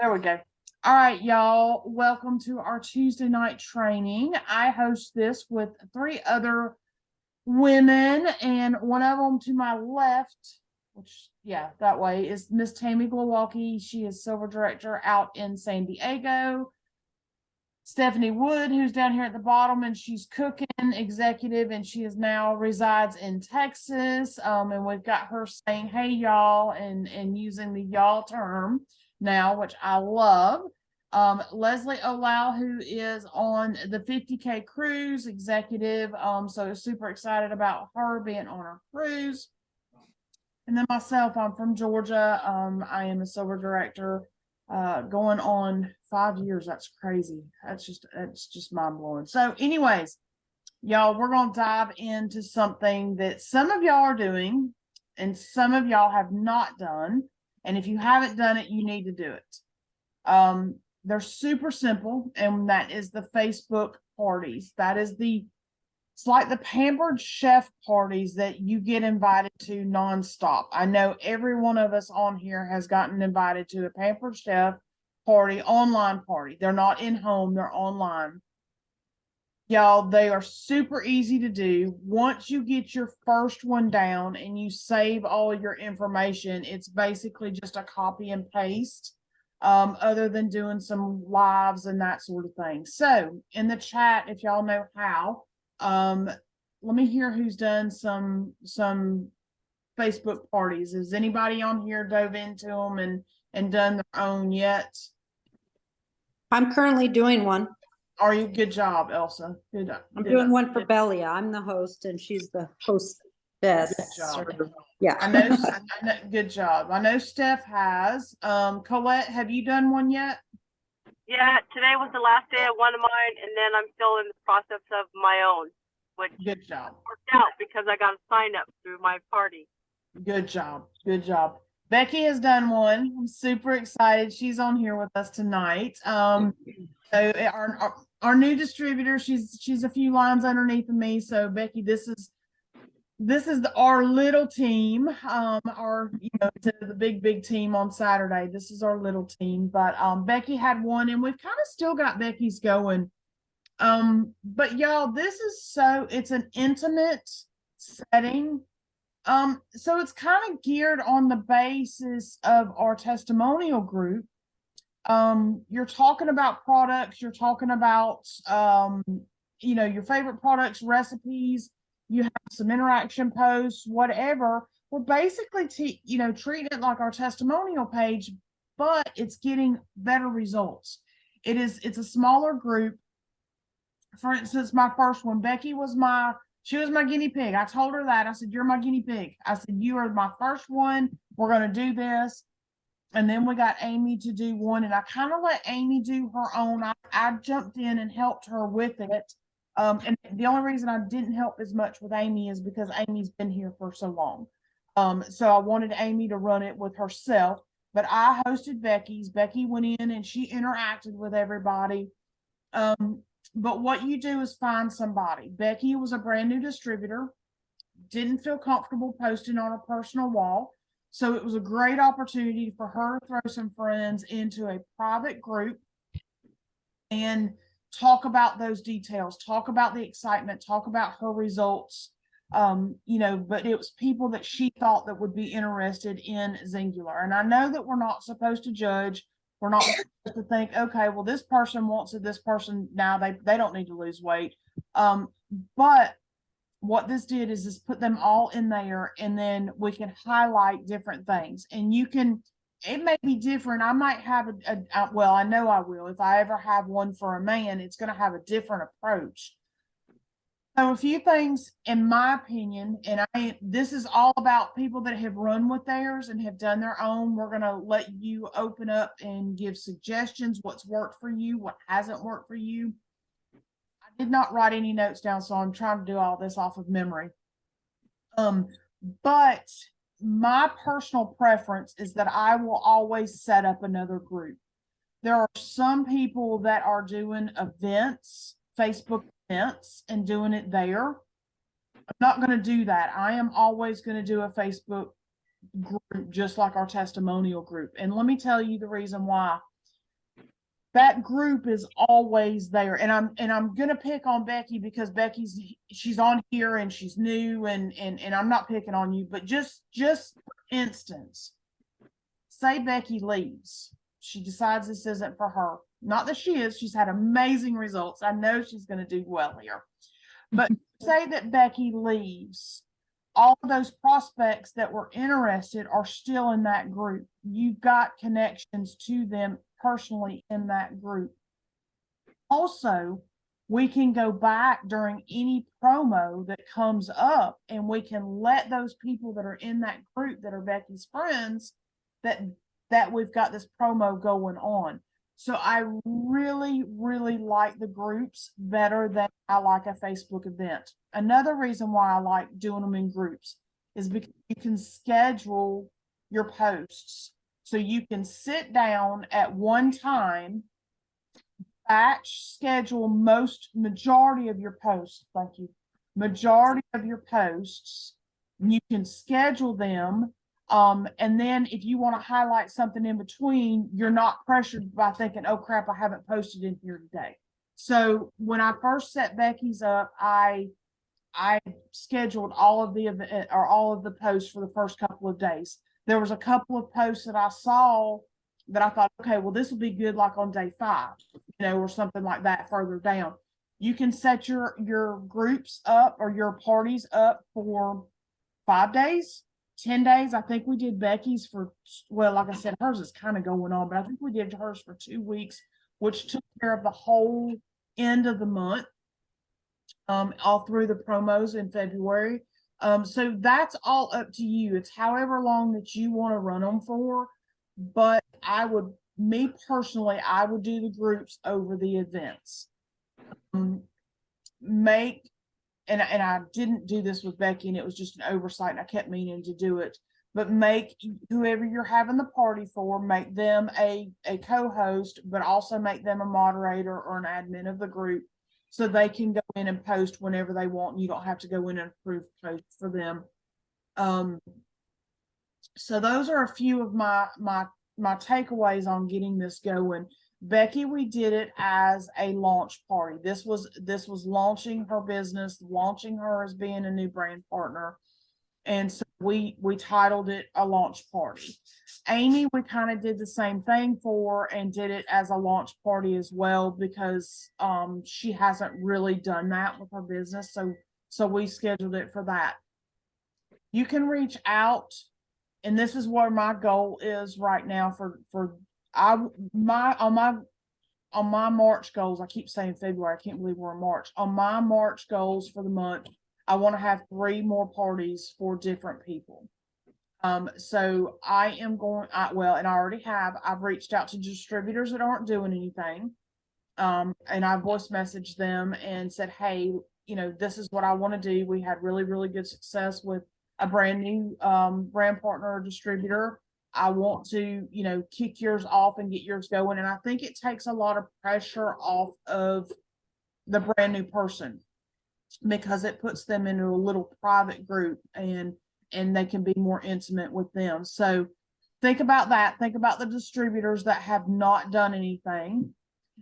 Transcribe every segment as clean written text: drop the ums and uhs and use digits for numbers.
There we go. All right, y'all. Welcome to our Tuesday night training. I host this with three other women, and one of them to my left, which, yeah, that way is Miss Tammy Glowacki. She is Silver Director out in San Diego. Stephanie Wood, who's down here at the bottom, and she's cooking executive, and she is now resides in Texas. And we've got her saying, "Hey, y'all," and using the y'all term now, which I love. Leslie Olau, who is on the 50K cruise executive. So super excited about her being on our cruise. And then myself, I'm from Georgia. I am a silver director, going on 5 years. That's crazy. That's just mind blowing. So, anyways, y'all, we're gonna dive into something that some of y'all are doing and some of y'all have not done. And if you haven't done it, you need to do it. They're super simple, and that is the Facebook parties. It's like the Pampered Chef parties that you get invited to nonstop. I know every one of us on here has gotten invited to a Pampered Chef party, online party. They're not in home, they're online. Y'all, they are super easy to do. Once you get your first one down and you save all your information, it's basically just a copy and paste, other than doing some lives and that sort of thing. So in the chat, if y'all know how, let me hear who's done some Facebook parties. Has anybody on here dove into them and done their own yet? I'm currently doing one. Are you? Good job, Elsa. Good. I'm doing one for Belia. I'm the host and she's the hostess. Good job. Yeah. I know, good job. I know Steph has. Colette, have you done one yet? Yeah, today was the last day of one of mine, and then I'm still in the process of my own, which Good job. worked out because I got a sign up through my party. Good job. Good job. Becky has done one. I'm super excited. She's on here with us tonight. So our new distributor, she's a few lines underneath of me. So Becky, this is our little team. Our the big team on Saturday. This is our little team. But Becky had one, and we've kind of still got Becky's going. But y'all, it's an intimate setting. So it's kind of geared on the basis of our testimonial group. You're talking about products, you're talking about your favorite products, recipes, you have some interaction posts, whatever. We're basically treating it like our testimonial page, but it's getting better results. It's a smaller group. For instance, my first one, Becky was my guinea pig. I told her that. I said, "You're my guinea pig." I said, "You are my first one. We're going to do this." And then we got Amy to do one, and I kind of let Amy do her own. I jumped in and helped her with it. And the only reason I didn't help as much with Amy is because Amy's been here for so long. So I wanted Amy to run it with herself, but I hosted Becky's. Becky went in and she interacted with everybody. But what you do is find somebody. Becky was a brand new distributor, didn't feel comfortable posting on her personal wall. So it was a great opportunity for her to throw some friends into a private group and talk about those details, talk about the excitement, talk about her results. But it was people that she thought that would be interested in Zingular. And I know that we're not supposed to judge. We're not supposed to think, okay, well, this person wants it, this person now they don't need to lose weight. But what this did is put them all in there, and then we can highlight different things. And it may be different. I might have I know I will. If I ever have one for a man, it's going to have a different approach. So a few things, in my opinion, and this is all about people that have run with theirs and have done their own. We're going to let you open up and give suggestions, what's worked for you, what hasn't worked for you. I did not write any notes down, so I'm trying to do all this off of memory. But my personal preference is that I will always set up another group. There are some people that are doing events, Facebook events, and doing it there. I'm not going to do that. I am always going to do a Facebook group just like our testimonial group. And let me tell you the reason why. that group is always there. And I'm gonna pick on Becky because she's on here and she's new and I'm not picking on you, but just for instance, say Becky leaves. She decides this isn't for her. Not that she is, she's had amazing results. I know she's gonna do well here. But say that Becky leaves, all of those prospects that were interested are still in that group. You've got connections to them personally in that group. Also, we can go back during any promo that comes up and we can let those people that are in that group that are Becky's friends that we've got this promo going on. So I really, really like the groups better than I like a Facebook event. Another reason why I like doing them in groups is because you can schedule your posts. So you can sit down at one time, batch schedule majority of your posts. Thank you. Majority of your posts. You can schedule them. And then if you want to highlight something in between, you're not pressured by thinking, oh crap, I haven't posted in here today. So when I first set Becky's up, I scheduled all of the posts for the first couple of days. There was a couple of posts that I saw that I thought, okay, well, this will be good like on day 5, or something like that further down. You can set your groups up or your parties up for 5 days. 10 days. I think we did Becky's for, well, like I said, hers is kind of going on, but I think we did hers for 2 weeks, which took care of the whole end of the month, all through the promos in February. So that's all up to you. It's however long that you want to run them for, but me personally, I would do the groups over the events. And I didn't do this with Becky, and it was just an oversight, and I kept meaning to do it. But make whoever you're having the party for, make them a co-host, but also make them a moderator or an admin of the group, so they can go in and post whenever they want. And you don't have to go in and approve posts for them. So those are a few of my takeaways on getting this going. Becky, we did it as a launch party. This was launching her business, launching her as being a new brand partner. And so we titled it a launch party. Amy, we kind of did the same thing for and did it as a launch party as well, because she hasn't really done that with her business. So we scheduled it for that. You can reach out, and this is where my goal is right now on my March goals. I keep saying February. I can't believe we're in March. On my March goals for the month, I want to have 3 more parties for different people. So I am going, and I already have, I've reached out to distributors that aren't doing anything. And I voice messaged them and said, hey, this is what I want to do. We had really, really good success with a brand new brand partner or distributor. I want to, kick yours off and get yours going. And I think it takes a lot of pressure off of the brand new person, because it puts them into a little private group and they can be more intimate with them. So think about that. Think about the distributors that have not done anything,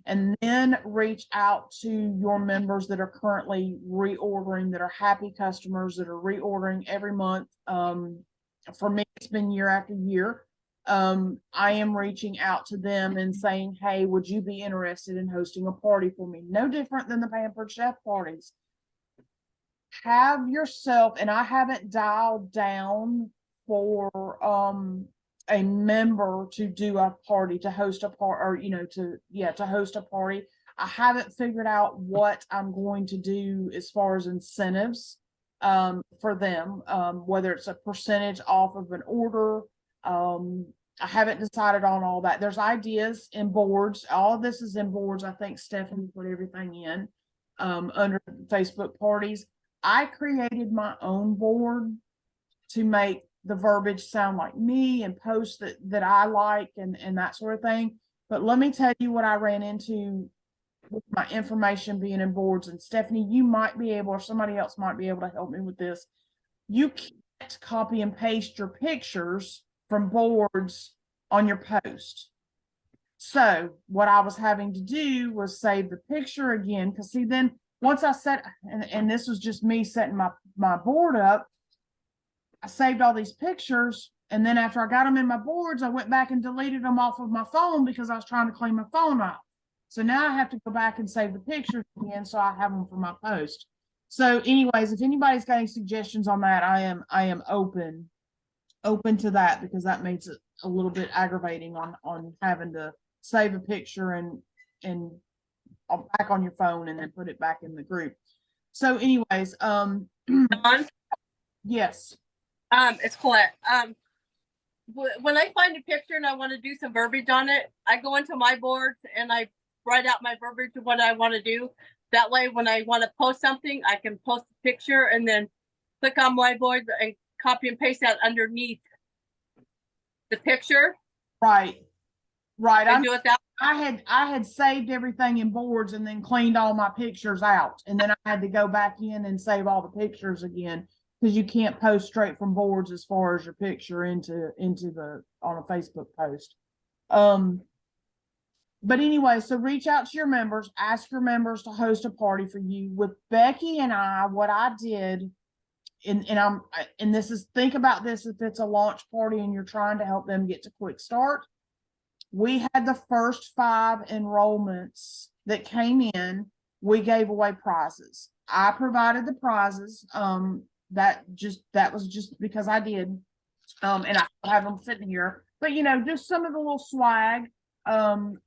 and then reach out to your members that are currently reordering, that are happy customers that are reordering every month. For me, it's been year after year. I am reaching out to them and saying, hey, would you be interested in hosting a party for me? No different than the Pampered Chef parties. Have yourself, and I haven't dialed down for a member to do a party, to host a party, or to host a party. I haven't figured out what I'm going to do as far as incentives for them, whether it's a percentage off of an order. I haven't decided on all that. There's ideas in boards. All of this is in boards. I think Stephanie put everything in under Facebook parties. I created my own board to make the verbiage sound like me and posts that I like and that sort of thing. But let me tell you what I ran into with my information being in boards. And Stephanie, you might be able, or somebody else might be able to help me with this. You can't copy and paste your pictures from boards on your post. So what I was having to do was save the picture again, because see, then once I set, and this was just me setting my board up, I saved all these pictures, and then after I got them in my boards, I went back and deleted them off of my phone because I was trying to clean my phone out. So now I have to go back and save the pictures again, so I have them for my post. So anyways, if anybody's got any suggestions on that, I am open to that, because that makes it a little bit aggravating on having to save a picture and back on your phone and then put it back in the group. So anyways, Dawn, yes. it's Colette. When I find a picture and I want to do some verbiage on it, I go into my boards and I write out my verbiage of what I want to do. That way, when I want to post something, I can post a picture and then click on my board and copy and paste that underneath the picture. Right. And do it that. I had saved everything in boards and then cleaned all my pictures out. And then I had to go back in and save all the pictures again, because you can't post straight from boards as far as your picture into the on a Facebook post. But anyway, so reach out to your members, ask your members to host a party for you. With Becky and I, what I did, and this is, think about this, if it's a launch party and you're trying to help them get to Quick Start, we had the first 5 enrollments that came in, we gave away prizes. I provided the prizes. That was just because I did. And I have them sitting here, but just some of the little swag, straws,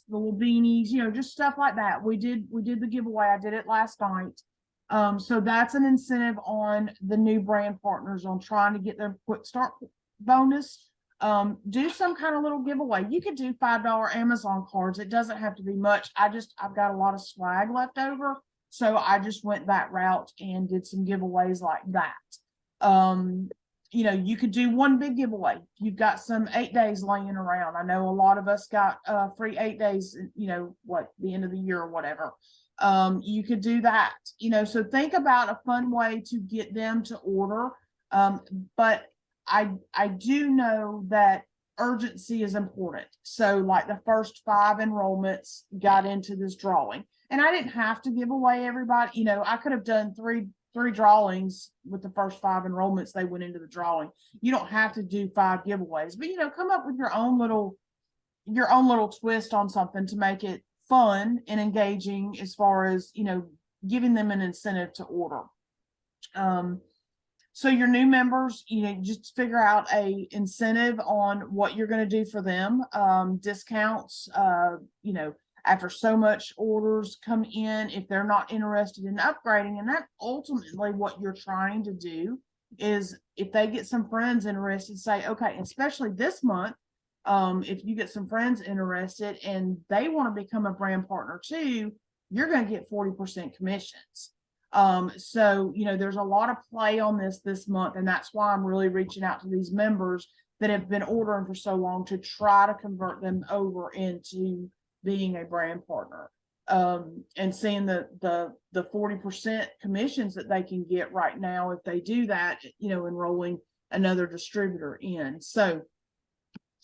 the little beanies, just stuff like that. We did the giveaway. I did it last night. So that's an incentive on the new brand partners on trying to get their Quick Start bonus. Do some kind of little giveaway. You could do $5 Amazon cards. It doesn't have to be much. I've got a lot of swag left over, so I just went that route and did some giveaways like that. You could do one big giveaway. You've got some 8 days laying around. I know a lot of us got free 8 days, the end of the year or whatever. You could do that, so think about a fun way to get them to order. But I do know that urgency is important. So like the first 5 enrollments got into this drawing, and I didn't have to give away everybody. I could have done three drawings with the first 5 enrollments. They went into the drawing. You don't have to do 5 giveaways, but come up with your own little twist on something to make it fun and engaging, as far as giving them an incentive to order. So your new members, just figure out a incentive on what you're going to do for them. Discounts, after so much orders come in, if they're not interested in upgrading. And that ultimately what you're trying to do is, if they get some friends interested, say, okay, especially this month, if you get some friends interested and they want to become a brand partner too, you're going to get 40% commissions. So there's a lot of play on this month, and that's why I'm really reaching out to these members that have been ordering for so long, to try to convert them over into being a brand partner, and seeing the 40% commissions that they can get right now if they do that, enrolling another distributor in. So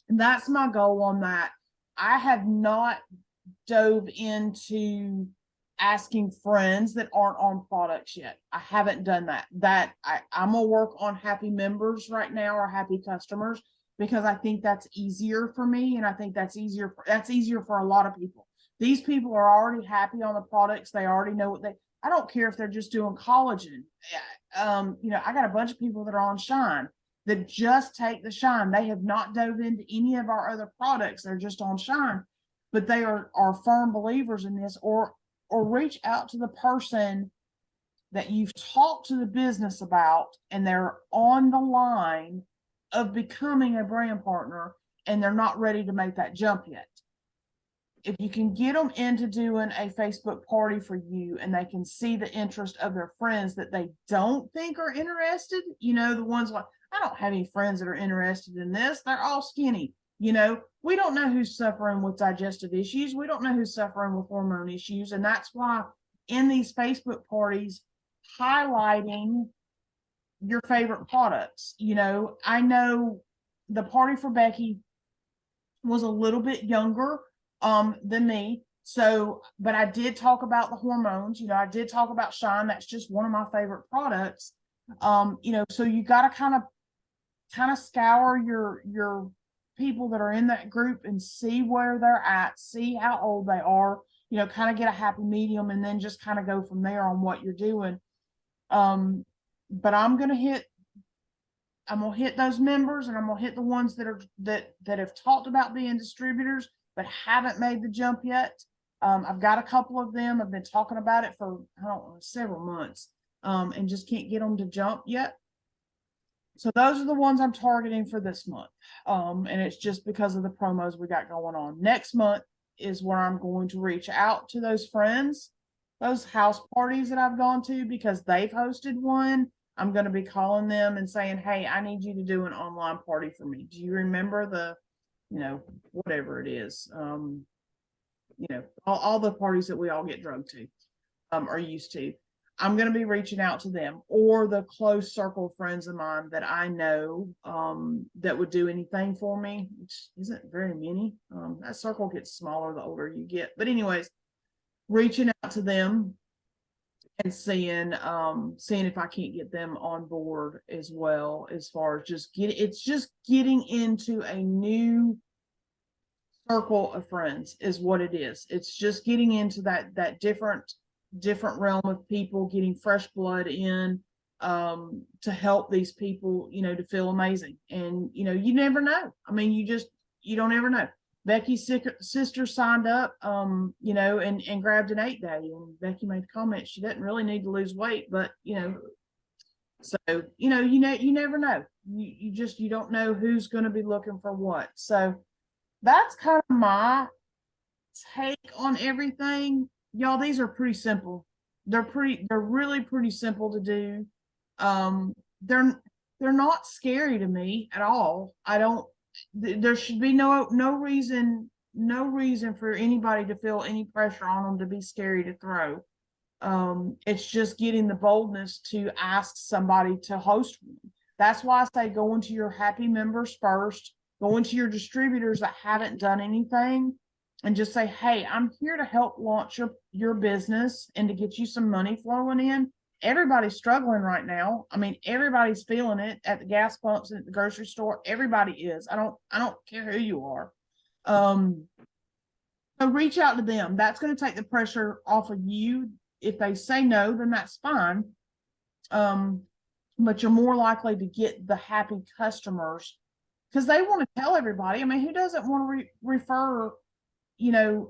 that's my goal on that. I have not dove into asking friends that aren't on products yet. I haven't done that. I'm gonna work on happy members right now, or happy customers, because I think that's easier for me, and I think that's easier for a lot of people. These people are already happy on the products. They already know what I don't care if they're just doing collagen. I got a bunch of people that are on Shine that just take the Shine. They have not dove into any of our other products. They're just on Shine, but they are firm believers in this. Or reach out to the person that you've talked to the business about, and they're on the line of becoming a brand partner, and they're not ready to make that jump yet. If you can get them into doing a Facebook party for you, and they can see the interest of their friends that they don't think are interested, the ones like, I don't have any friends that are interested in this. They're all skinny. We don't know who's suffering with digestive issues. We don't know who's suffering with hormone issues. And that's why in these Facebook parties, highlighting your favorite products. I know the party for Becky, was a little bit younger than me. So, but I did talk about the hormones, I did talk about Shine. That's just one of my favorite products. So you got to kind of scour your people that are in that group and see where they're at, see how old they are, kind of get a happy medium, and then just kind of go from there on what you're doing. But I'm gonna hit those members, and I'm gonna hit the ones that have talked about being distributors but haven't made the jump yet. I've got a couple of them. I've been talking about it for several months, and just can't get them to jump yet. So those are the ones I'm targeting for this month. And it's just because of the promos we got going on. Next month is where I'm going to reach out to those friends, those house parties that I've gone to because they've hosted one. I'm going to be calling them and saying, hey, I need you to do an online party for me. Do you remember the, whatever it is, all the parties that we all get drugged to, are used to. I'm going to be reaching out to them or the close circle of friends of mine that I know that would do anything for me, which isn't very many. That circle gets smaller the older you get. But anyways, reaching out to them and seeing if I can't get them on board as well, as far as just getting into a new circle of friends is what it is. It's just getting into that different realm of people, getting fresh blood in to help these people, to feel amazing. And you never know. I mean, you don't ever know. Becky's sister signed up, and grabbed an 8-day, and Becky made the comment she doesn't really need to lose weight, but so you never know. You don't know who's going to be looking for what. So that's kind of my take on everything. Y'all, these are pretty simple. They're really pretty simple to do. They're not scary to me at all. There should be no reason for anybody to feel any pressure on them to be scary to throw. It's just getting the boldness to ask somebody to host one. That's why I say go into your happy members first, go into your distributors that haven't done anything, and just say, hey, I'm here to help launch your business and to get you some money flowing in. Everybody's struggling right now. I mean, everybody's feeling it at the gas pumps and at the grocery store. Everybody is. I don't care who you are. So reach out to them. That's going to take the pressure off of you. If they say no, then that's fine. But you're more likely to get the happy customers because they want to tell everybody. I mean, who doesn't want to refer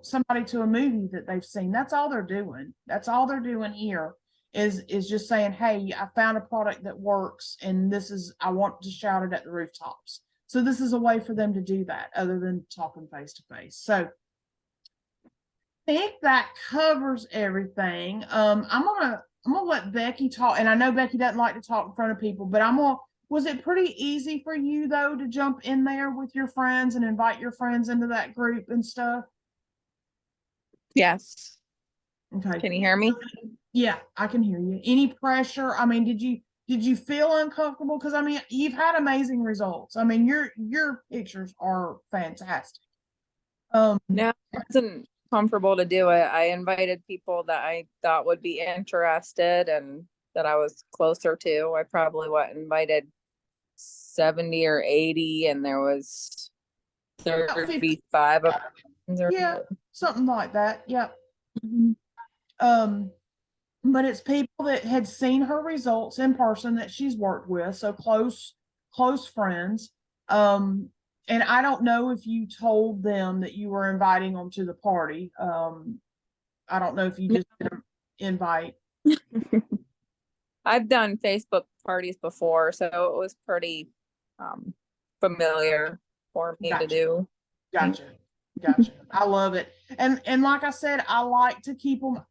somebody to a movie that they've seen? That's all they're doing. That's all they're doing here is just saying, hey, I found a product that works, and I want to shout it at the rooftops. So this is a way for them to do that other than talking face to face. So I think that covers everything. I'm gonna let Becky talk, and I know Becky doesn't like to talk in front of people, but was it pretty easy for you though to jump in there with your friends and invite your friends into that group and stuff? Yes. Okay. Can you hear me? Yeah, I can hear you. Any pressure? I mean, did you feel uncomfortable? Because I mean, you've had amazing results. I mean, your pictures are fantastic. No, I wasn't comfortable to do it. I invited people that I thought would be interested and that I was closer to. I probably invited 70 or 80, and there was 35 of them. Yeah, something like that. Yep. But it's people that had seen her results in person that she's worked with, so close friends. And I don't know if you told them that you were inviting them to the party. I don't know if you just did an invite. I've done Facebook parties before, so it was pretty familiar for me to do. Gotcha. I love it. And like I said, I like to keep them.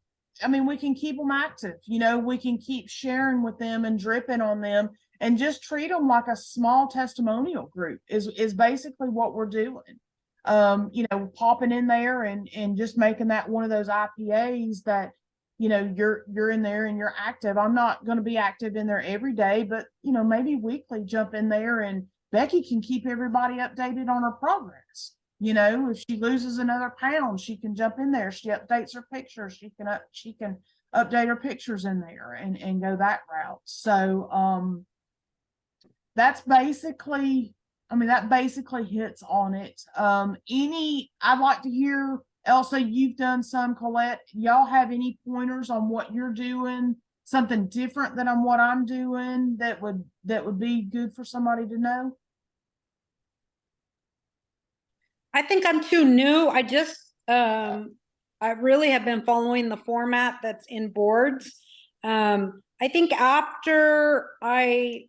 I mean, we can keep them active. We can keep sharing with them and dripping on them and just treat them like a small testimonial group is basically what we're doing. Popping in there and just making that one of those IPAs that, you're in there and you're active. I'm not going to be active in there every day, but, maybe weekly jump in there, and Becky can keep everybody updated on her progress. You know, if she loses another pound, she can jump in there. She updates her pictures. She can update her pictures in there and go that route. So, that's basically, I mean, that basically hits on it. I'd like to hear, Elsa, you've done some, Colette, y'all have any pointers on what you're doing, something different than on what I'm doing that would be good for somebody to know? I think I'm too new. I really have been following the format that's in boards. I think after I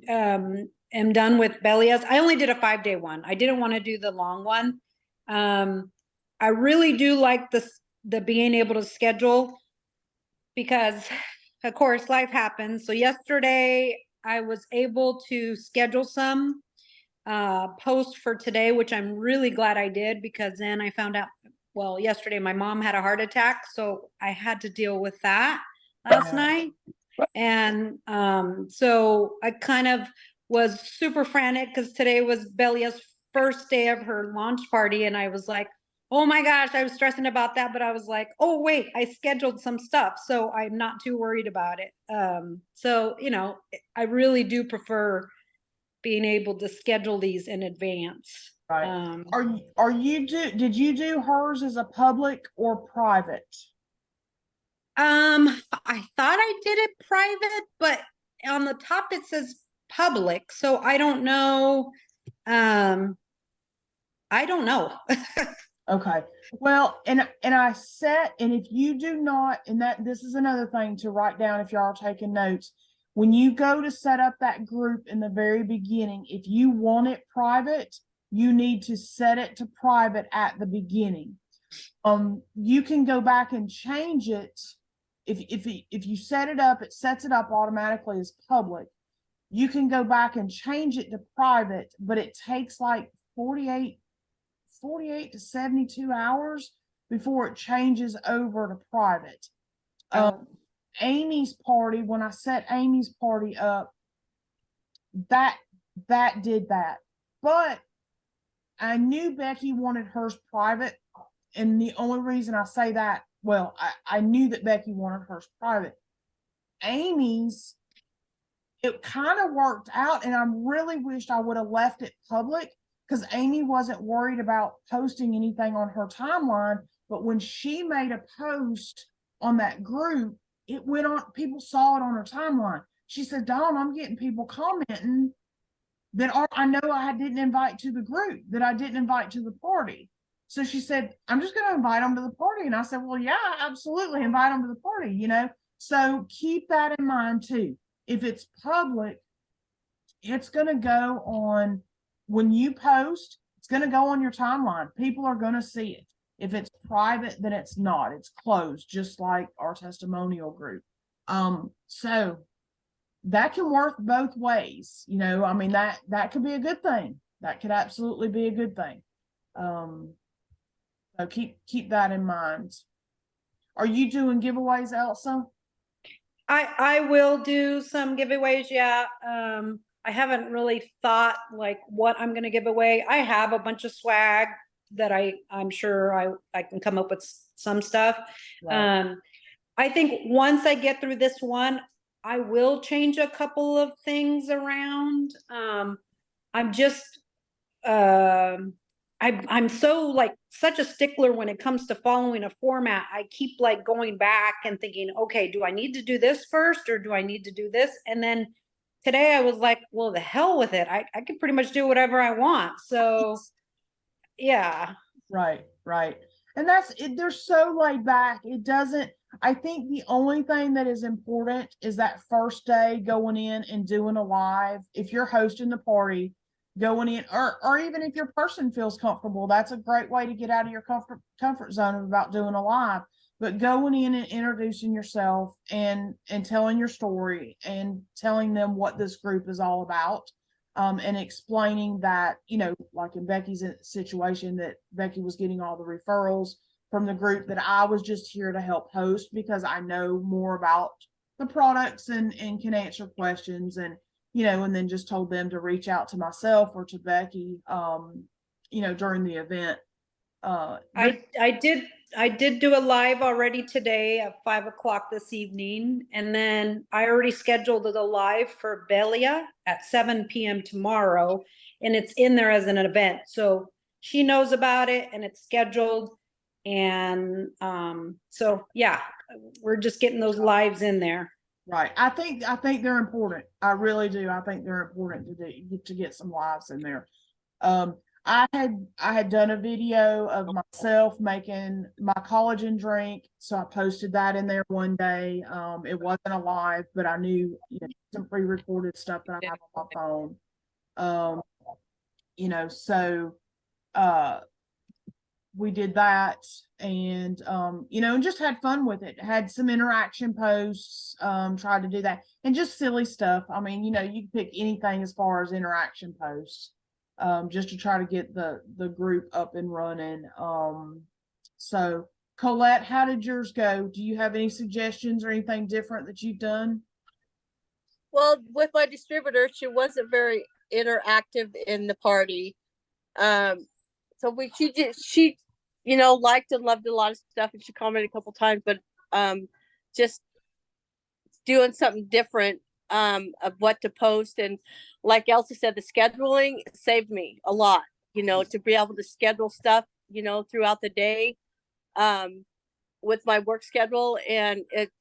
am done with Bellias, I only did a 5-day one. I didn't want to do the long one. I really do like the being able to schedule, because of course life happens. So yesterday I was able to schedule some post for today, which I'm really glad I did, because then I found out, well, yesterday my mom had a heart attack, so I had to deal with that last night. And so I kind of was super frantic because today was Belia's first day of her launch party, and I was like, oh my gosh, I was stressing about that, but I was like, oh wait, I scheduled some stuff, so I'm not too worried about it. So, you know, I really do prefer being able to schedule these in advance. Right. Did you do hers as a public or private? I thought I did it private, but on the top it says public, so I don't know. I don't know. Okay. Well, and if you do not, and this is another thing to write down if y'all are taking notes. When you go to set up that group in the very beginning, if you want it private, you need to set it to private at the beginning. You can go back and change it. If you set it up, it sets it up automatically as public. You can go back and change it to private, but it takes like 48 to 72 hours before it changes over to private. Amy's party, when I set Amy's party up, that did that. But I knew Becky wanted hers private. And the only reason I say that, well, I knew that Becky wanted hers private. Amy's, it kind of worked out, and I really wished I would have left it public, because Amy wasn't worried about posting anything on her timeline. But when she made a post on that group, it went on, people saw it on her timeline. She said, Dawn, I'm getting people commenting that I know I didn't invite to the group, that I didn't invite to the party. So she said, I'm just going to invite them to the party. And I said, well, yeah, absolutely, invite them to the party, you know? So keep that in mind too. If it's public, it's going to go on, when you post, it's going to go on your timeline. People are going to see it. If it's private, then it's not. It's closed, just like our testimonial group. So that can work both ways. You know, I mean, that could be a good thing. That could absolutely be a good thing. So keep that in mind. Are you doing giveaways, Elsa? I will do some giveaways, yeah. I haven't really thought like what I'm gonna give away. I have a bunch of swag that I'm sure I can come up with some stuff. Right. I think once I get through this one, I will change a couple of things around. I'm just I'm so like such a stickler when it comes to following a format. I keep like going back and thinking, okay, do I need to do this first, or do I need to do this? And then today I was like, well, the hell with it. I can pretty much do whatever I want. So yeah. Right. And that's it. They're so laid back. It doesn't, I think the only thing that is important is that first day going in and doing a live. If you're hosting the party, going in, or even if your person feels comfortable, that's a great way to get out of your comfort zone about doing a live. But going in and introducing yourself and telling your story and telling them what this group is all about, and explaining that, you know, like in Becky's situation, that Becky was getting all the referrals from the group, that I was just here to help host because I know more about the products and can answer questions, and you know, and then just told them to reach out to myself or to Becky during the event. I did do a live already today at 5 o'clock this evening, and then I already scheduled the live for Belia at 7 p.m. tomorrow, and it's in there as an event, so she knows about it and it's scheduled, and so yeah, we're just getting those lives in there. Right. I think they're important. I really do. I think they're important to get some lives in there. I had done a video of myself making my collagen drink, so I posted that in there one day. It wasn't a live, but I knew, some pre-recorded stuff that I have on my phone. So we did that, and and just had fun with it. Had some interaction posts, tried to do that, and just silly stuff. I mean, you can pick anything as far as interaction posts, just to try to get the group up and running. So Colette, how did yours go? Do you have any suggestions or anything different that you've done? Well, with my distributor, she wasn't very interactive in the party. So she liked and loved a lot of stuff, and she commented a couple times, but just doing something different of what to post. And like Elsa said, the scheduling saved me a lot, to be able to schedule stuff, throughout the day with my work schedule, and it's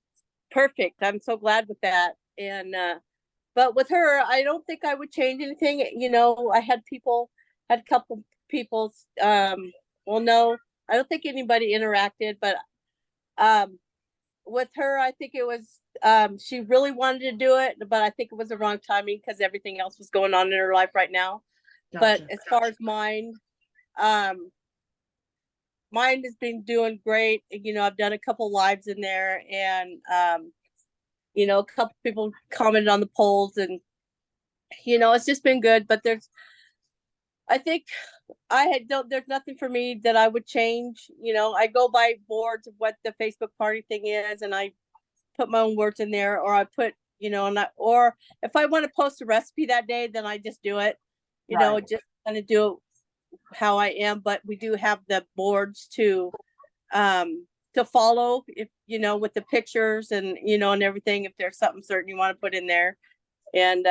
perfect. I'm so glad with that. And but with her, I don't think I would change anything. I had a couple people, well, no, I don't think anybody interacted, but with her, I think it was, she really wanted to do it, but I think it was the wrong timing because everything else was going on in her life right now. Gotcha. But as far as mine has been doing great. I've done a couple lives in there, and a couple people commented on the polls, and it's just been good. But there's nothing for me that I would change. I go by boards of what the Facebook party thing is, and I put my own words in there, or I put, or if I want to post a recipe that day, then I just do it, just kind of do it how I am. But we do have the boards to follow, if, with the pictures and, and everything, if there's something certain you want to put in there. And,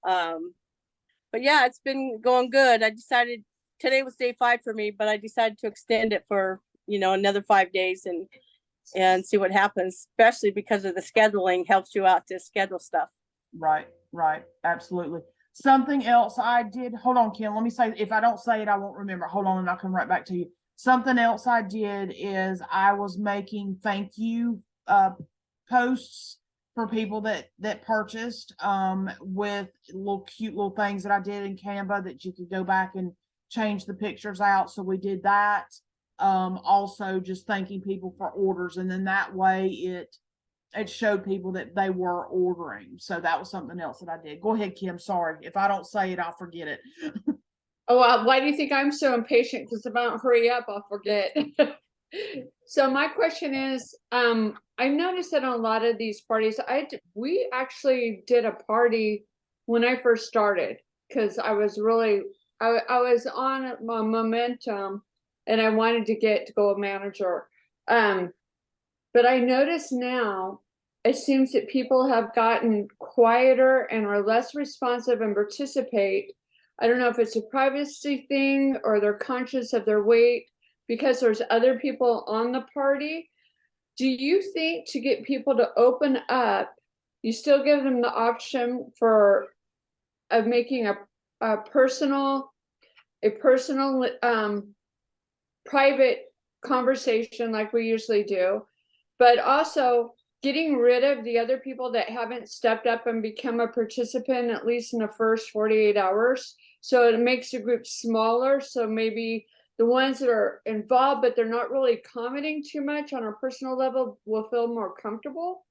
but yeah, it's been going good. I decided today was day 5 for me, but I decided to extend it for, another 5 days and see what happens, especially because of the scheduling helps you out to schedule stuff. Right. Absolutely. Something else I did, hold on, Kim, let me say, if I don't say it, I won't remember. Hold on, and I'll come right back to you. Something else I did is I was making thank you posts for people that purchased, with cute little things that I did in Canva that you could go back and change the pictures out. So we did that. Also just thanking people for orders, and then that way it showed people that they were ordering. So that was something else that I did. Go ahead, Kim. Sorry. If I don't say it, I'll forget it. Oh, why do you think I'm so impatient? Because if I don't hurry up, I'll forget. So my question is, I noticed that on a lot of these parties, we actually did a party when I first started, because I was really, I was on my momentum and I wanted to get to go a manager. But I notice now it seems that people have gotten quieter and are less responsive and participate. I don't know if it's a privacy thing or they're conscious of their weight because there's other people on the party. Do you think to get people to open up, you still give them the option of making a personal private conversation like we usually do, but also getting rid of the other people that haven't stepped up and become a participant, at least in the first 48 hours. So it makes the group smaller. So maybe the ones that are involved, but they're not really commenting too much on a personal level, will feel more comfortable.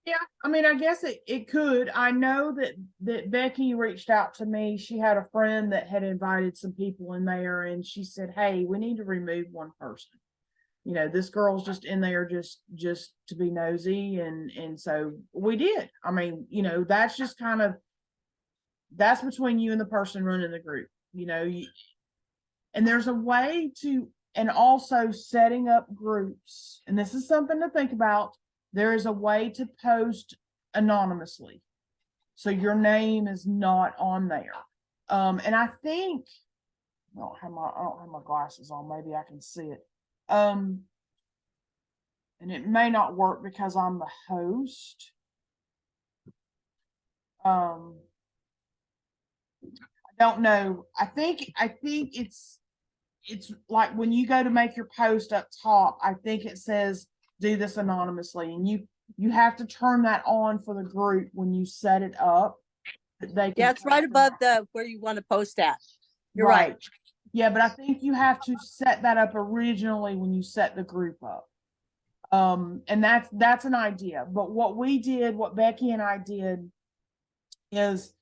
Yeah, I mean, I guess it could. I know that Becky reached out to me. She had a friend that had invited some people in there, and she said, hey, we need to remove one person. This girl's just in there just to be nosy. And so we did. I mean, that's just that's between you and the person running the group. And there's a way to, and also setting up groups, and this is something to think about. There is a way to post anonymously. So your name is not on there. And I think, I don't have my glasses on, maybe I can see it. And it may not work because I'm the host. I don't know. I think it's like when you go to make your post up top, I think it says do this anonymously, and you have to turn that on for the group when you set it up. They Yeah, it's right post above it. where you want to post at. You're right. Yeah, but I think you have to set that up originally when you set the group up. And that's an idea. But what we did, what Becky and I did, is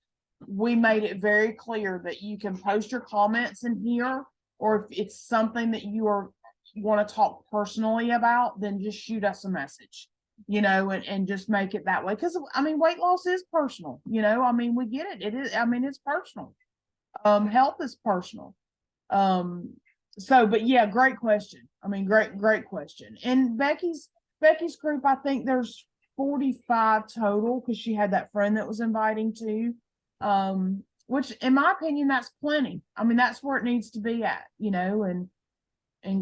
we made it very clear that you can post your comments in here, or if it's something that you want to talk personally about, then just shoot us a message, and just make it that way. Because I mean, weight loss is personal, I mean, we get it. It is, I mean, it's personal. Health is personal. But yeah, great question. I mean, great question. And Becky's group, I think there's 45 total, because she had that friend that was inviting too. Which in my opinion, that's plenty. I mean, that's where it needs to be at, and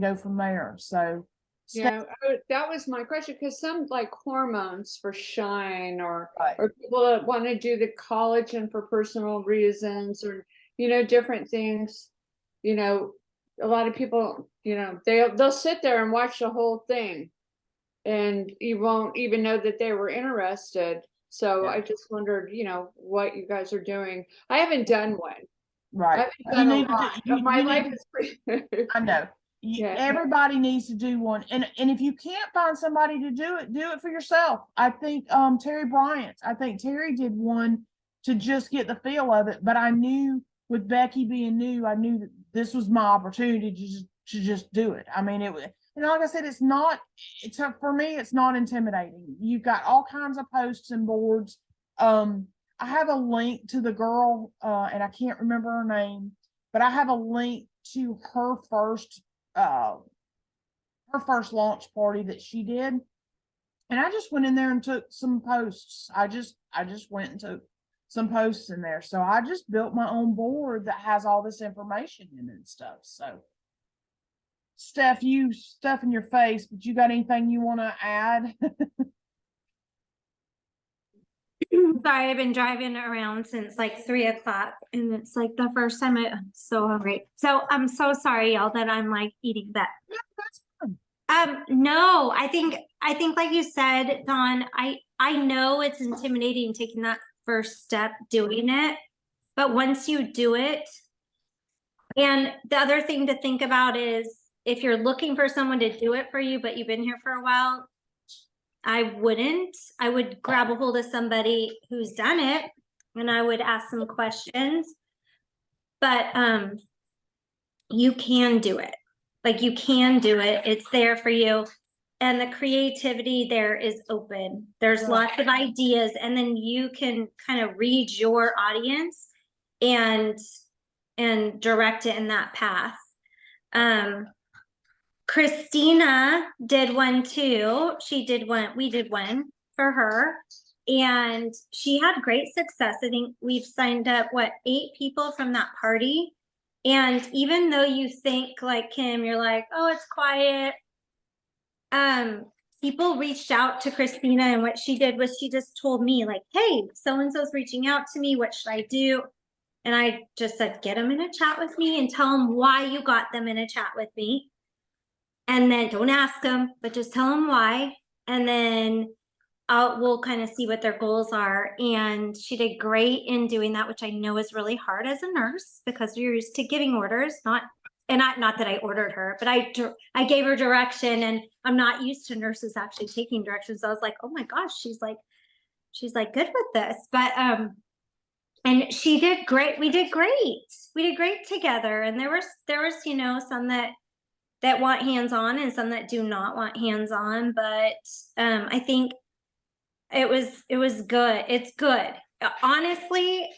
go from there. So Yeah, that was my question, because some like hormones for shine, or Right. or people that want to do the collagen for personal reasons, or different things. A lot of people, they'll sit there and watch the whole thing, and you won't even know that they were interested. So Yeah. I just wondered, what you guys are doing. I haven't done one. I right. haven't done You need a to lot. do- My you life need- is pretty. I know. Yeah. Everybody needs to do one. And if you can't find somebody to do it for yourself. I think Terry Bryant, I think Terry did one to just get the feel of it. But I knew, with Becky being new, I knew that this was my opportunity to just do it. I mean, it was, and like I said, for me, it's not intimidating. You've got all kinds of posts and boards. I have a link to the girl, and I can't remember her name, but I have a link to her first launch party that she did. And I just went in there and took some posts. I just went and took some posts in there. So I just built my own board that has all this information in it and stuff. So Steph, you stuff in your face, but you got anything you want to add? Sorry, I've been driving around since like 3 o'clock, and it's like the first time I'm so hungry. So I'm so sorry, y'all, that I'm like eating that. Yeah, that's fine. No, I think like you said, Dawn, I know it's intimidating taking that first step, doing it, but once you do it, and the other thing to think about is if you're looking for someone to do it for you, but you've been here for a while, I would grab a hold of somebody who's done it, and I would ask some questions. But you can do it. Like, you can do it. It's there for you. And the creativity there is open. There's lots of ideas, and then you can kind of read your audience and direct it in that path. Christina did one too. We did one for her, and she had great success. I think we've signed up 8 people from that party. And even though you think, like Kim, you're like, oh, it's quiet. People reached out to Christina, and what she did was she just told me, like, hey, so-and-so's reaching out to me. What should I do? And I just said, get them in a chat with me and tell them why you got them in a chat with me. And then don't ask them, but just tell them why. And then we'll kind of see what their goals are. And she did great in doing that, which I know is really hard as a nurse, because you're used to giving orders, not that I ordered her, but I gave her direction, and I'm not used to nurses actually taking directions. I was like, oh my gosh, she's like good with this. But and she did great. We did great together. And there was some that want hands-on and some that do not want hands-on. But I think it was good. It's good. Honestly,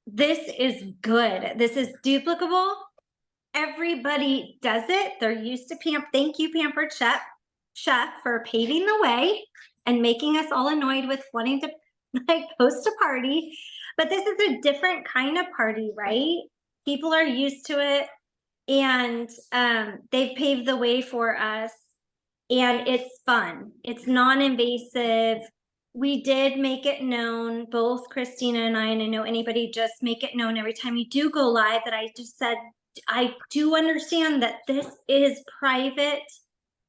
this is good. This is duplicable. everybody does it. They're used to thank you, Pampered Chef, for paving the way and making us all annoyed with wanting to like host a party. But this is a different kind of party, right? People are used to it, and they've paved the way for us, and it's fun. It's non-invasive. We did make it known, both Christina and I know anybody, just make it known every time you do go live, that I just said, I do understand that this is private,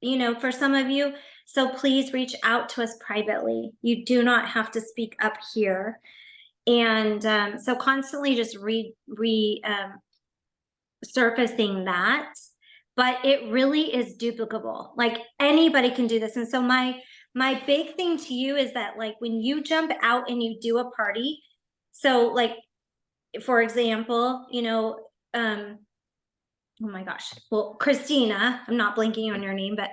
you know, for some of you. So please reach out to us privately. You do not have to speak up here. And so constantly just surfacing that, but it really is duplicable. Like anybody can do this. And so my big thing to you is that, like, when you jump out and you do a party, so like, for example, you know, oh my gosh, well, Christina, I'm not blanking on your name, but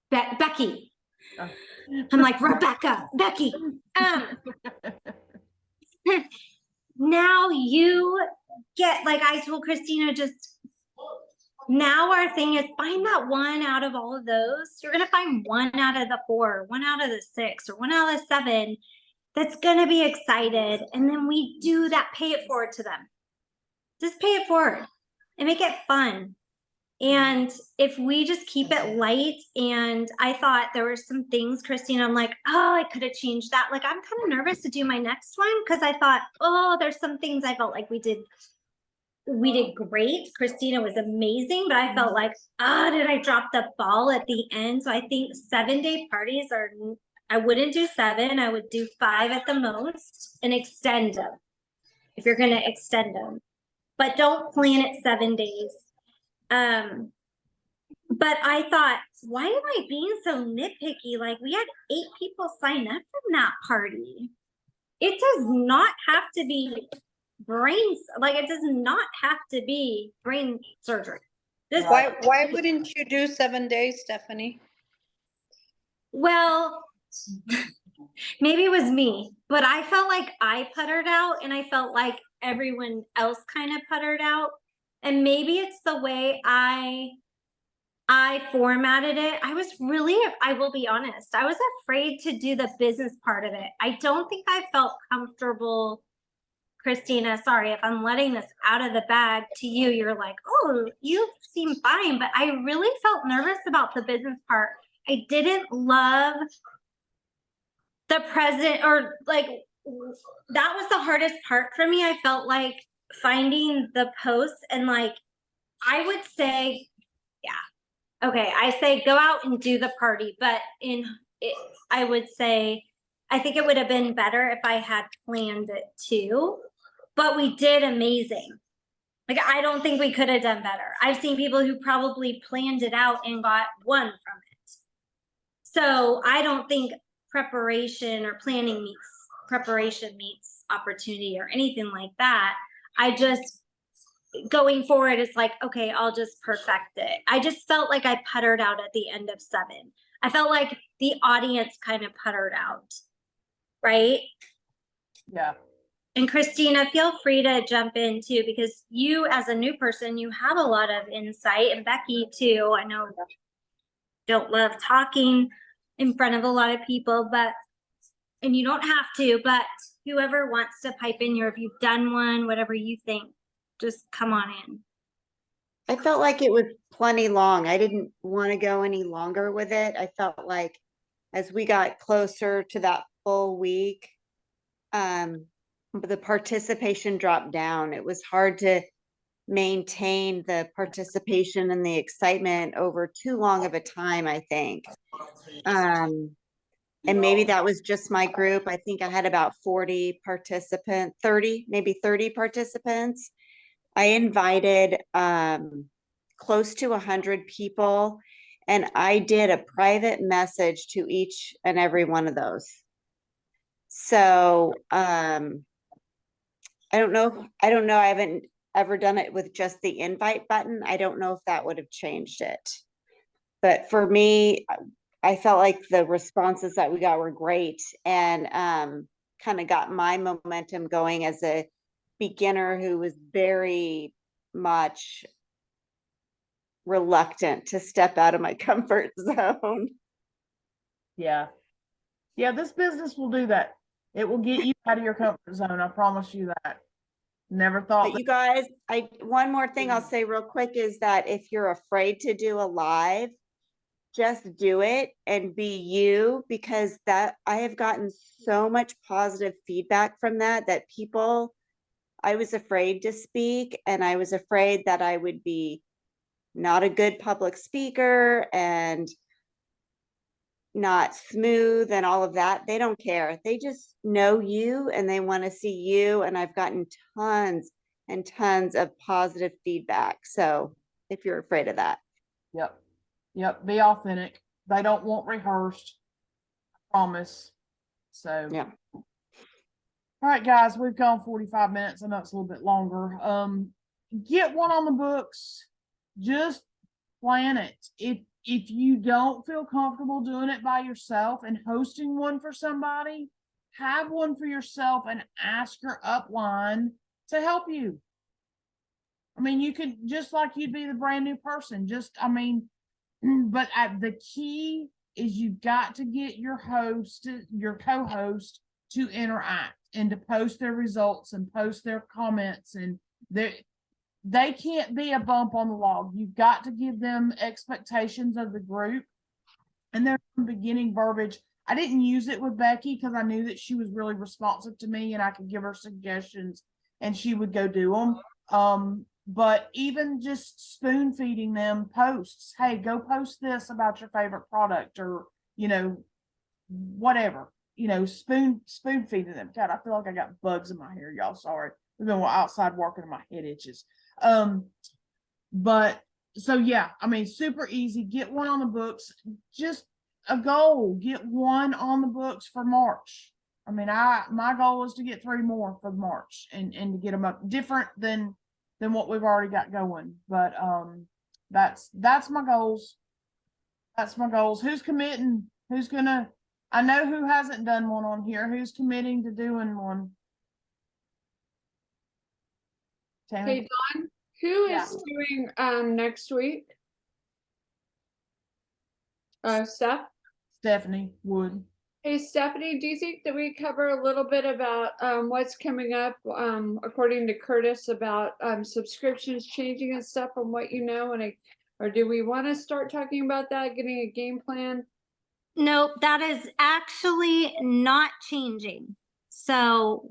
Becky. Oh. I'm like, Rebecca, Becky. Now you get, like I told Christina, just now our thing is find that one out of all of those. You're going to find one out of the 4, one out of the 6, or one out of the 7 that's going to be excited. And then we do that, pay it forward to them. Just pay it forward and make it fun. And if we just keep it light, and I thought there were some things, Christina, I'm like, oh, I could have changed that. Like, I'm kind of nervous to do my next one because I thought, oh, there's some things I felt like we did great. Christina was amazing, but I felt like, did I drop the ball at the end? So I think 7-day parties I wouldn't do 7. I would do 5 at the most and extend them if you're going to extend them. But don't plan it 7 days. But I thought, why am I being so nitpicky? Like, we had 8 people sign up from that party. It does not have to be it does not have to be brain surgery. Why wouldn't you do 7 days, Stephanie? Well, maybe it was me, but I felt like I puttered out, and I felt like everyone else kind of puttered out. And maybe it's the way I formatted it. I will be honest, I was afraid to do the business part of it. I don't think I felt comfortable. Christina, sorry if I'm letting this out of the bag to you. You're like, oh, you seem fine. But I really felt nervous about the business part. I didn't love the present, or like, that was the hardest part for me. I felt like finding the posts, and like, I would say, yeah, okay, I say go out and do the party, but I would say, I think it would have been better if I had planned it too. But we did amazing. Like, I don't think we could have done better. I've seen people who probably planned it out and got 1 from it. So I don't think preparation or planning preparation meets opportunity or anything like that. I just, going forward, it's like, okay, I'll just perfect it. I just felt like I puttered out at the end of 7. I felt like the audience kind of puttered out, right? Yeah. And Christina, feel free to jump in too, because you, as a new person, you have a lot of insight, and Becky too. I know don't love talking in front of a lot of people, and you don't have to, but whoever wants to pipe in here, if you've done one, whatever you think, just come on in. I felt like it was plenty long. I didn't want to go any longer with it. I felt like as we got closer to that full week, the participation dropped down. It was hard to maintain the participation and the excitement over too long of a time, I think. And maybe that was just my group. I think I had about 40 participants, 30, maybe 30 participants. I invited close to 100 people, and I did a private message to each and every one of those. So I don't know. I haven't ever done it with just the invite button. I don't know if that would have changed it. But for me, I felt like the responses that we got were great, and kind of got my momentum going as a beginner who was very much reluctant to step out of my comfort zone. Yeah. Yeah, this business will do that. It will get you out of your comfort zone. I promise you that. Never thought But you guys, one more thing I'll say real quick is that if you're afraid to do a live, just do it and be you, because that I have gotten so much positive feedback from that people, I was afraid to speak, and I was afraid that I would be not a good public speaker and not smooth and all of that. They don't care. They just know you and they want to see you. And I've gotten tons and tons of positive feedback. So if you're afraid of that. Yep. Yep. Be authentic. They don't want rehearsed. I promise. So Yeah. All right, guys, we've gone 45 minutes. I know it's a little bit longer. Get one on the books. Just plan it. If you don't feel comfortable doing it by yourself and hosting one for somebody, have one for yourself and ask your upline to help you. I mean, you could, just like you'd be the brand new person, but the key is you've got to get your co-host to interact and to post their results and post their comments, and they can't be a bump on the log. You've got to give them expectations of the group. And there's some beginning verbiage. I didn't use it with Becky because I knew that she was really responsive to me and I could give her suggestions and she would go do them. But even just spoon feeding them posts, hey, go post this about your favorite product, or, whatever, spoon feeding them. God, I feel like I got bugs in my hair, y'all. Sorry. We've been outside working and my head itches. But so yeah, super easy. Get one on the books. Just a goal. Get one on the books for March. My goal is to get 3 more for March and to get them up different than what we've already got going. But that's my goals. That's my goals. Who's committing? I know who hasn't done one on here. Who's committing to doing one? Tammy? Hey, Dawn, who Yeah. is doing next week? Steph? Stephanie Wood. Hey, Stephanie, do you think that we cover a little bit about what's coming up, according to Curtis, about subscriptions changing and stuff from what you know? Or do we want to start talking about that, getting a game plan? Nope, that is actually not changing. So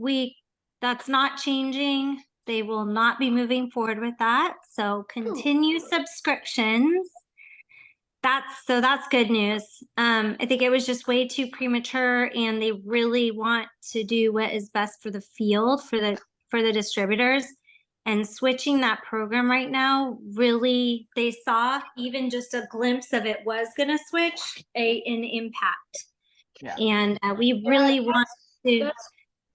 that's not changing. They will not be moving forward with that. So continue subscriptions. That's good news. I think it was just way too premature, and they really want to do what is best for the field, for the distributors. And switching that program right now, really, they saw even just a glimpse of it was going to switch an impact. Yeah. And we really want to. That's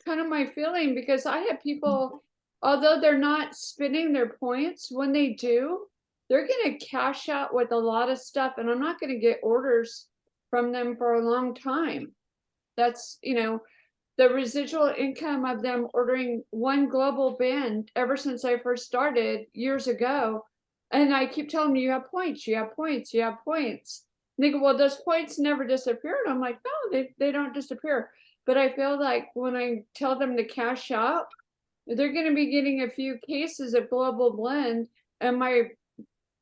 kind of my feeling, because I have people, although they're not spending their points, when they do, they're going to cash out with a lot of stuff, and I'm not going to get orders from them for a long time. That's, the residual income of them ordering one global band ever since I first started years ago. And I keep telling them, you have points, you have points, you have points. And they go, well, those points never disappeared. I'm like, no, they don't disappear. But I feel like when I tell them to cash out, they're going to be getting a few cases of Global Blend, and my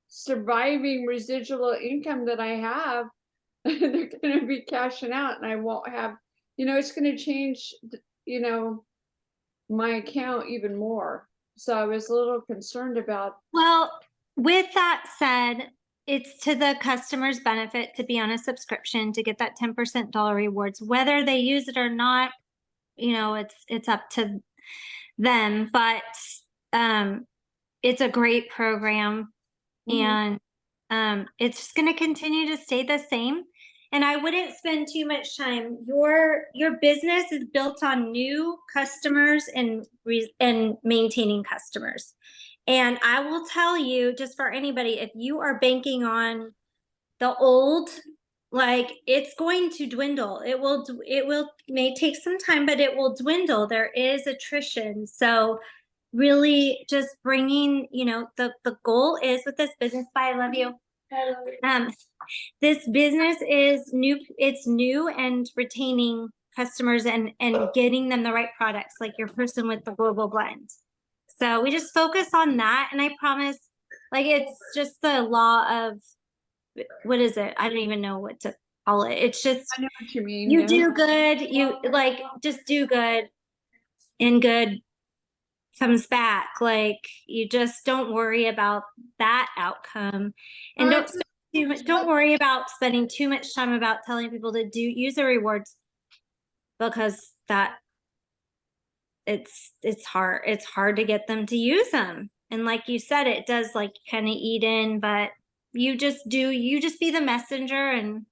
surviving residual income that I have, they're going to be cashing out, and I won't have, it's going to change, my account even more. So I was a little concerned about. Well, with that said, it's to the customer's benefit to be on a subscription to get that 10% dollar rewards, whether they use it or not. It's up to them, but it's a great program. And it's just going to continue to stay the same. And I wouldn't spend too much time. Your business is built on new customers and maintaining customers. And I will tell you, just for anybody, if you are banking on the old, it's going to dwindle. It may take some time, but it will dwindle. There is attrition. So really just bringing, you know, the goal is with this business, bye, I love you. This business is new, it's new and retaining customers and getting them the right products, like your person with the global blend. So we just focus on that, and I promise, like, it's just the law of, what is it? I don't even know what to call it. It's just, I know what you mean. you yeah. do good, you like, just do good, and good comes back. Like, you just don't worry about that outcome, and don't worry about spending too much time about telling people to use the rewards, because that it's hard to get them to use them. And like you said, it does like kind of eat in, but you just be the messenger, and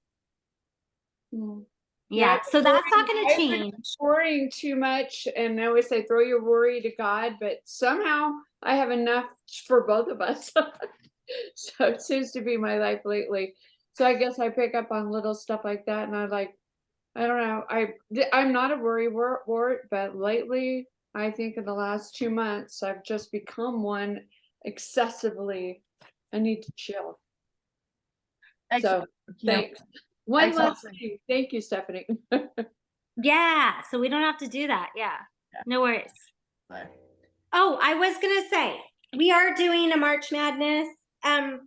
yeah, so that's not going to I've been change. worrying too much, and I always say throw your worry to God, but somehow I have enough for both of us. So it seems to be my life lately. So I guess I pick up on little stuff like that, and I don't know. I'm not a worry wart, but lately, I think in the last 2 months, I've just become one excessively. I need to chill. Excellent. So Yeah. thanks. One Excellent. last thing. Thank you, Stephanie. Yeah, so we don't have to do that. Yeah, no worries. So, Oh, I was gonna say, we are doing a March Madness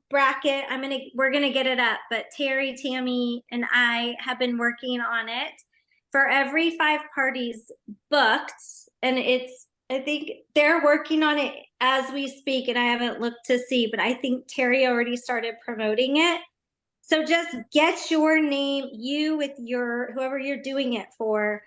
bracket. We're gonna get it up, but Terry, Tammy, and I have been working on it for every 5 parties booked, and I think they're working on it as we speak, and I haven't looked to see, but I think Terry already started promoting it. So just get your name, you with your whoever you're doing it for,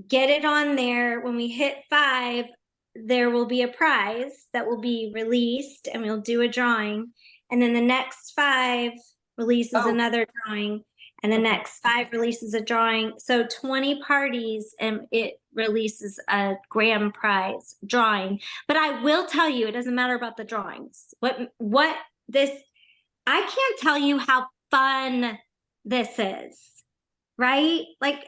get it on there. When we hit 5, there will be a prize that will be released, and we'll do a drawing. And then the next 5 releases another drawing, and the next 5 releases a drawing. So 20 parties, and it releases a grand prize drawing. But I will tell you, it doesn't matter about the drawings. I can't tell you how fun this is, right? Like,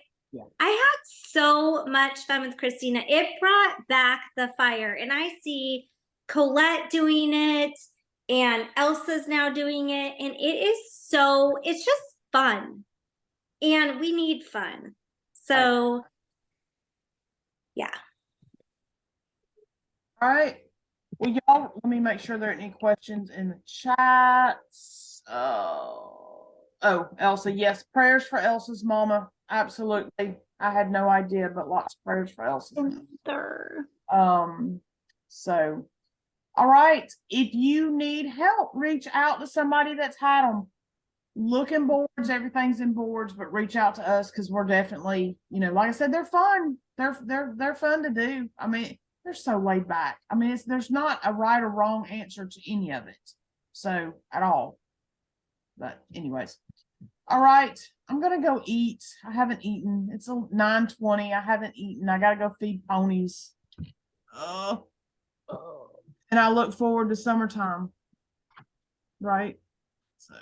I had so much fun with Christina. It brought back the fire, and I see Colette doing it, and Elsa's now doing it, and it's just fun, and we need fun. So yeah. all right. Well, y'all, let me make sure there aren't any questions in the chat. Oh, Elsa, yes, prayers for Elsa's mama. Absolutely. I had no idea, but lots of prayers for Elsa's mama. So, all right. If you need help, reach out to somebody that's had them. Look in boards, everything's in boards, but reach out to us, because we're definitely, like I said, they're fun. They're fun to do. I mean, they're so laid back. I mean, there's not a right or wrong answer to any of it. So at all. But anyways, all right, I'm gonna go eat. I haven't eaten. It's 9:20. I haven't eaten. I gotta go feed ponies. And I look forward to summertime. Right? So